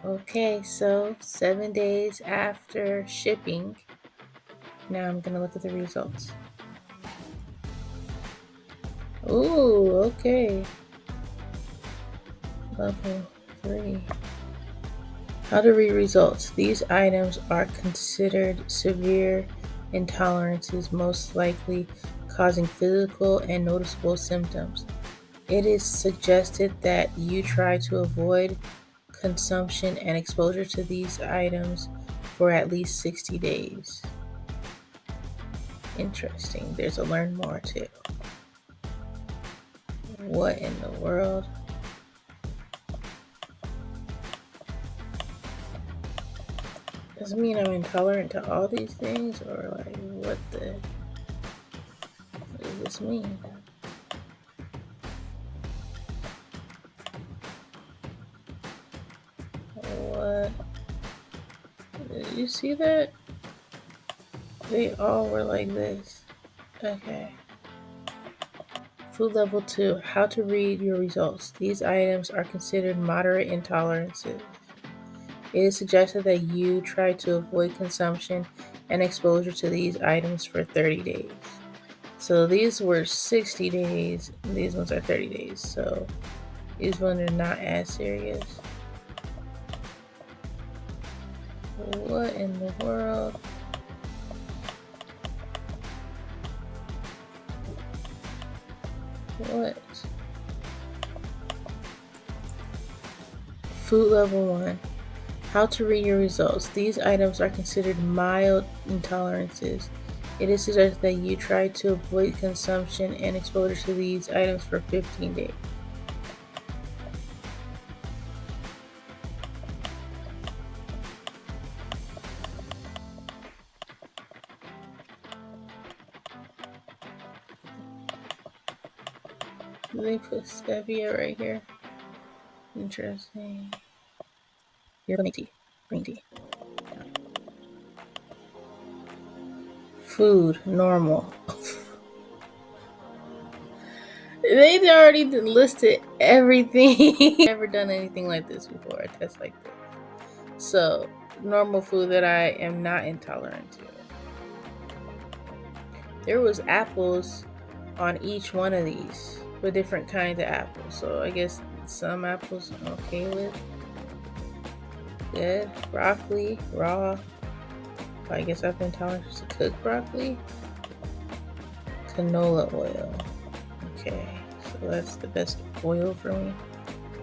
Okay, so 7 days after shipping, now I'm gonna look at the results. Ooh, okay. Level 3. How to read results. These items are considered severe intolerances, most likely causing physical and noticeable symptoms. It is suggested that you try to avoid consumption and exposure to these items for at least 60 days. Interesting. There's a learn more too. What in the world? Does it mean I'm intolerant to all these things, or like what does this mean? What? Did you see that? They all were like this. Okay. Food level 2. How to read your results. These items are considered moderate intolerances. It is suggested that you try to avoid consumption and exposure to these items for 30 days. So these were 60 days, and these ones are 30 days. So these ones are not as serious. What in the world? What? Food level 1. How to read your results. These items are considered mild intolerances. It is suggested that you try to avoid consumption and exposure to these items for 15 days. They put stevia right here. Interesting. Here, green tea. Green tea. Food, normal. They already listed everything. Never done anything like this before. A test like this. So, normal food that I am not intolerant to. There was apples on each one of these for different kinds of apples. So I guess some apples I'm okay with. Good. Broccoli, raw. I guess I've been intolerant to cooked broccoli. Canola oil. Okay, so that's the best oil for me.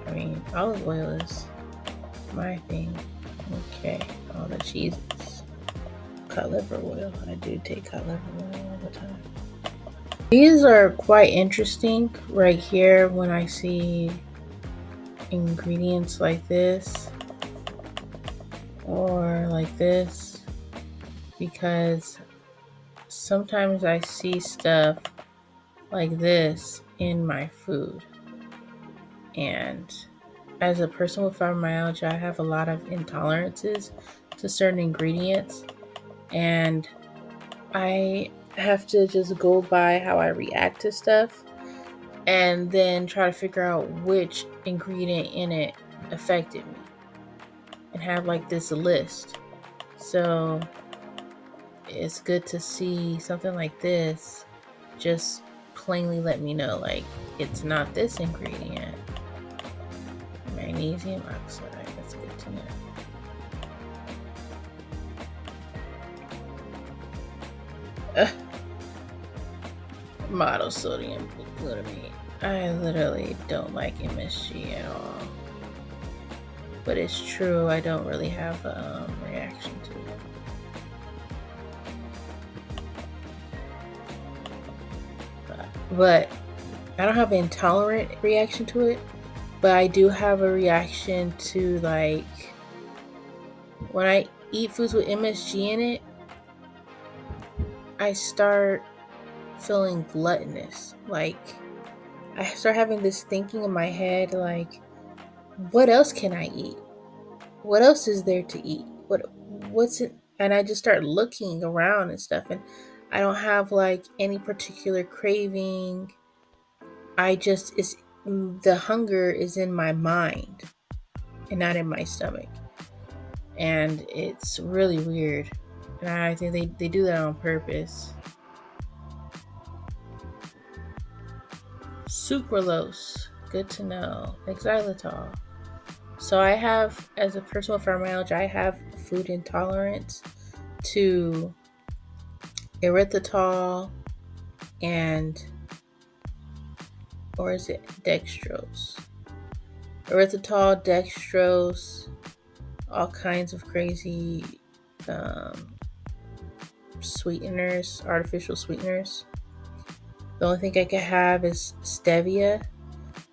I mean, olive oil is my thing. Okay, all the cheeses. Cod liver oil. I do take cod liver oil all the time. These are quite interesting right here when I see ingredients like this or like this, because sometimes I see stuff like this in my food, and as a person with fibromyalgia, I have a lot of intolerances to certain ingredients, and I have to just go by how I react to stuff and then try to figure out which ingredient in it affected me and have like this list. So it's good to see something like this just plainly let me know, like, it's not this ingredient. Magnesium oxide, that's good to know. Monosodium glutamate. I literally don't like MSG at all. But it's true, I don't really have a reaction to it. But I don't have an intolerant reaction to it. But I do have a reaction to, like, when I eat foods with MSG in it, I start feeling gluttonous. Like, I start having this thinking in my head, like, what else can I eat? What else is there to eat? What's it? And I just start looking around and stuff, and I don't have like any particular craving. It's the hunger is in my mind and not in my stomach. and it's really weird. And I think they do that on purpose. Sucralose, good to know. Xylitol. So I have, as a person with fibromyalgia, I have food intolerance to erythritol and, or is it dextrose? Erythritol, dextrose, all kinds of crazy um, sweeteners, artificial sweeteners. The only thing I can have is stevia,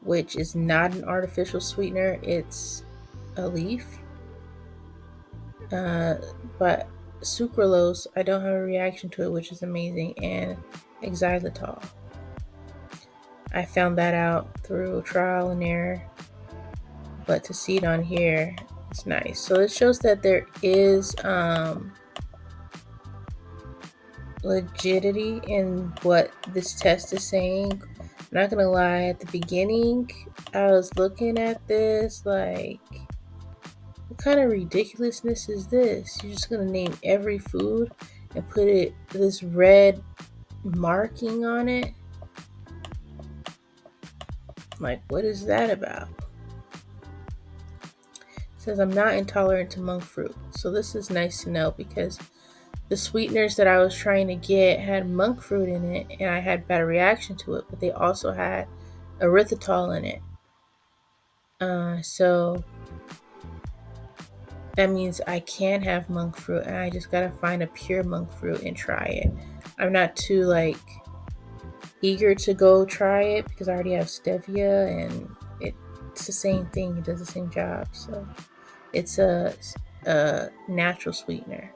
which is not an artificial sweetener, it's a leaf. But sucralose, I don't have a reaction to it, which is amazing, and xylitol. I found that out through trial and error, but to see it on here, it's nice. So it shows that there is legitimacy in what this test is saying. I'm not gonna lie, at the beginning, I was looking at this like, what kind of ridiculousness is this? You're just gonna name every food and put this red marking on it? Like, what is that about? It says I'm not intolerant to monk fruit. So this is nice to know, because the sweeteners that I was trying to get had monk fruit in it, and I had bad reaction to it, but they also had erythritol in it. So that means I can have monk fruit, and I just gotta find a pure monk fruit and try it. I'm not too eager to go try it because I already have stevia, and it's the same thing. It does the same job. So it's a natural sweetener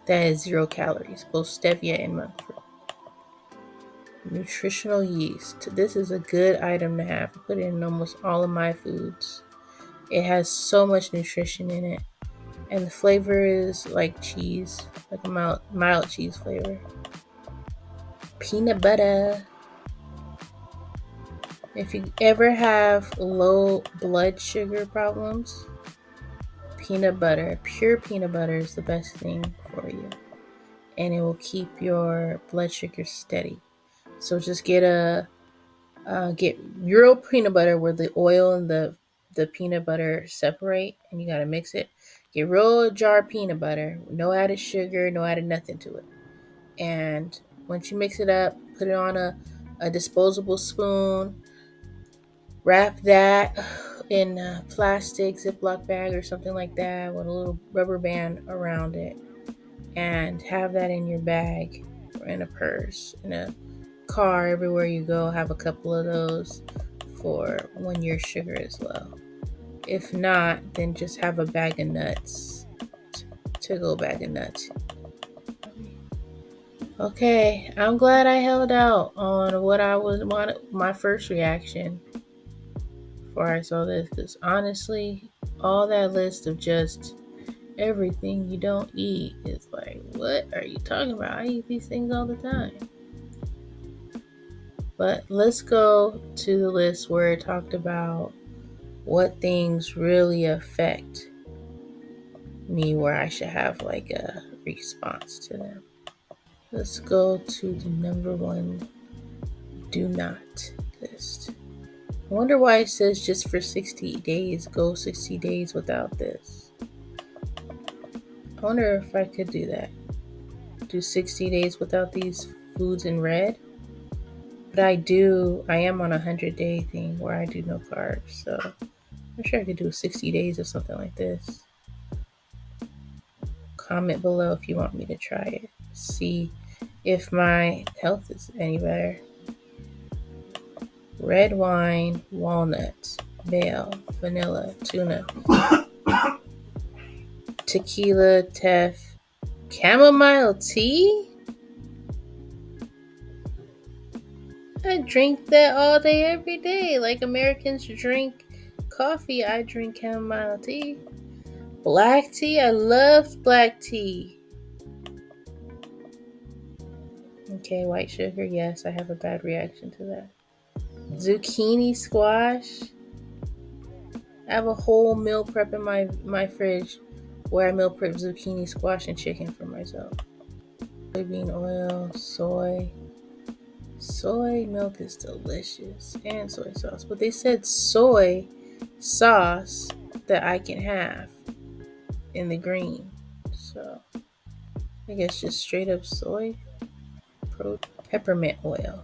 that has 0 calories, both stevia and monk fruit. Nutritional yeast. This is a good item to have. I put it in almost all of my foods. It has so much nutrition in it, and the flavor is like cheese, like a mild cheese flavor. Peanut butter. If you ever have low blood sugar problems, peanut butter, pure peanut butter, is the best thing for you, and it will keep your blood sugar steady. So just get real peanut butter where the oil and the peanut butter separate, and you gotta mix it. Get real jar peanut butter, no added sugar, no added nothing to it. And once you mix it up, put it on a disposable spoon. Wrap that in a plastic Ziploc bag or something like that with a little rubber band around it, and have that in your bag or in a purse, in a car, everywhere you go. Have a couple of those for when your sugar is low. If not, then just have a bag of nuts, to go bag of nuts. Okay, I'm glad I held out on what I was my first reaction before I saw this, because honestly, all that list of just everything you don't eat is like, what are you talking about? I eat these things all the time. But let's go to the list where it talked about what things really affect me, where I should have like a response to them. Let's go to the number 1 do not list. I wonder why it says just for 60 days, go 60 days without this. I wonder if I could do that. Do 60 days without these foods in red. But I am on a 100-day thing where I do no carbs. So I'm sure I could do 60 days of something like this. Comment below if you want me to try it. See if my health is any better. Red wine, walnuts, bale, vanilla, tuna, tequila, teff, chamomile tea? I drink that all day, every day. Like Americans drink coffee, I drink chamomile tea. Black tea, I love black tea. Okay, white sugar, yes, I have a bad reaction to that. Zucchini squash. I have a whole meal prep in my fridge where I meal prep zucchini, squash, and chicken for myself. Soybean oil, soy. Soy milk is delicious, and soy sauce. But they said soy sauce that I can have in the green. So I guess just straight up soy. Peppermint oil.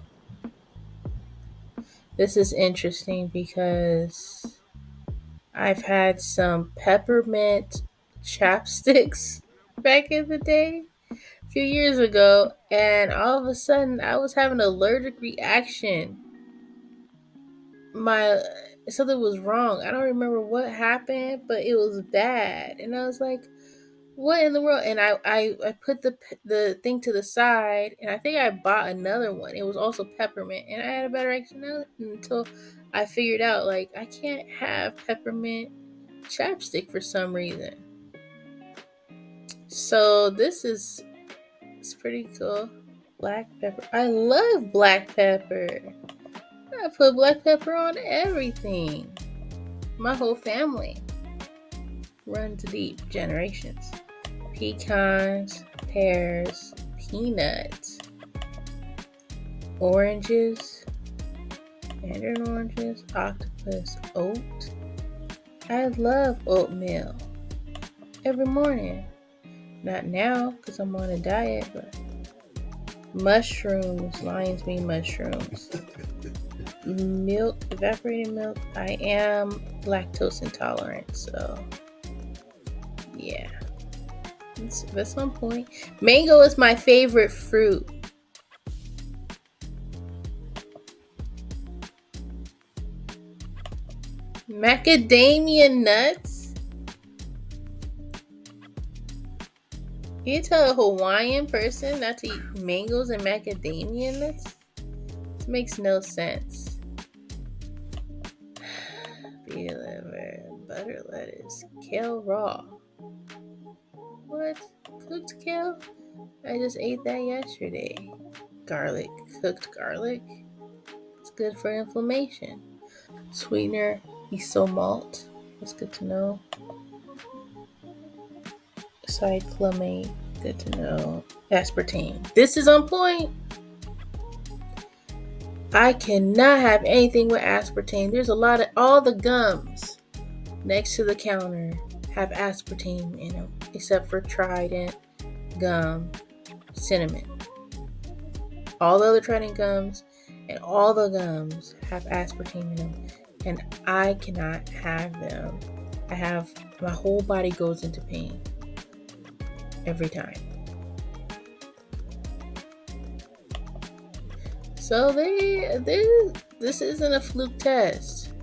This is interesting because I've had some peppermint chapsticks back in the day, a few years ago, and all of a sudden I was having an allergic reaction. My Something was wrong. I don't remember what happened, but it was bad, and I was like, "What in the world?" And I put the thing to the side, and I think I bought another one. It was also peppermint, and I had a better reaction until I figured out like I can't have peppermint chapstick for some reason. So it's pretty cool. Black pepper. I love black pepper. I put black pepper on everything. My whole family runs deep generations. Pecans, pears, peanuts, oranges, mandarin oranges, octopus, oat. I love oatmeal every morning. Not now because I'm on a diet, but mushrooms, lion's mane mushrooms, milk, evaporated milk. I am lactose intolerant, so yeah, that's on point. Mango is my favorite fruit. Macadamia nuts? You tell a Hawaiian person not to eat mangoes and macadamia nuts? This makes no sense. Bee liver, butter lettuce, kale raw. What? Cooked kale? I just ate that yesterday. Garlic, cooked garlic. It's good for inflammation. Sweetener, isomalt. That's good to know. Cyclamate, good to know. Aspartame. This is on point. I cannot have anything with aspartame. There's a lot of all the gums next to the counter have aspartame in them, except for Trident gum, cinnamon. All the other Trident gums and all the gums have aspartame in them, and I cannot have them. My whole body goes into pain every time. So this isn't a fluke test.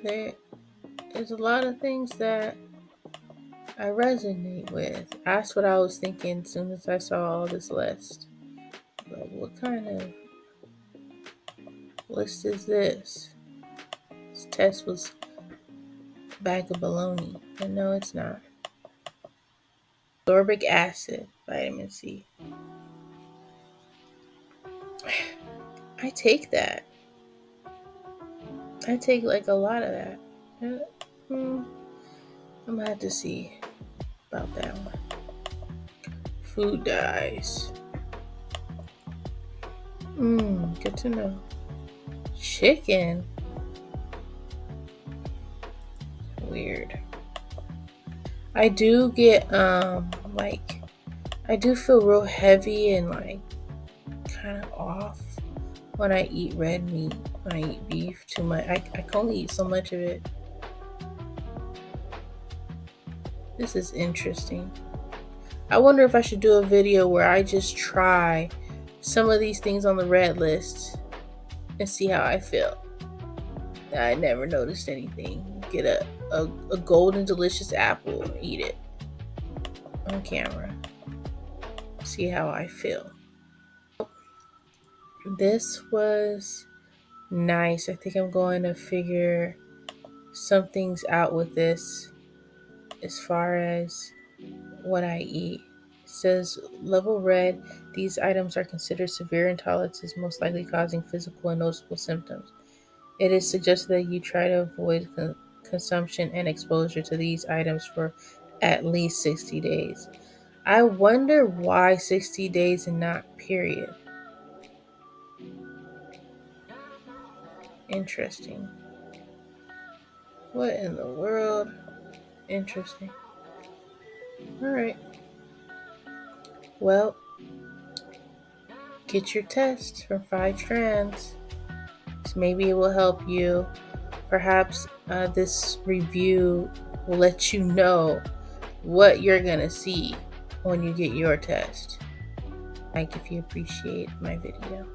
There's a lot of things that I resonate with. That's what I was thinking as soon as I saw all this list. Like, what kind of list is this? This test was a bag of baloney. And no, it's not. Ascorbic acid, vitamin C. I take that. I take like a lot of that. I'm gonna have to see about that one. Food dyes. Good to know. Chicken. Weird. I do get I do feel real heavy and like kind of off when I eat red meat. When I eat beef too much, I can only eat so much of it. This is interesting. I wonder if I should do a video where I just try some of these things on the red list and see how I feel. I never noticed anything. Get a golden delicious apple and eat it on camera. See how I feel. This was nice. I think I'm going to figure some things out with this as far as what I eat. It says level red, these items are considered severe intolerances, most likely causing physical and noticeable symptoms. It is suggested that you try to avoid consumption and exposure to these items for at least 60 days. I wonder why 60 days and not period. Interesting. What in the world? Interesting. All right. Well, get your test from 5Strands. So maybe it will help you. Perhaps this review will let you know what you're going to see when you get your test. Like if you appreciate my video.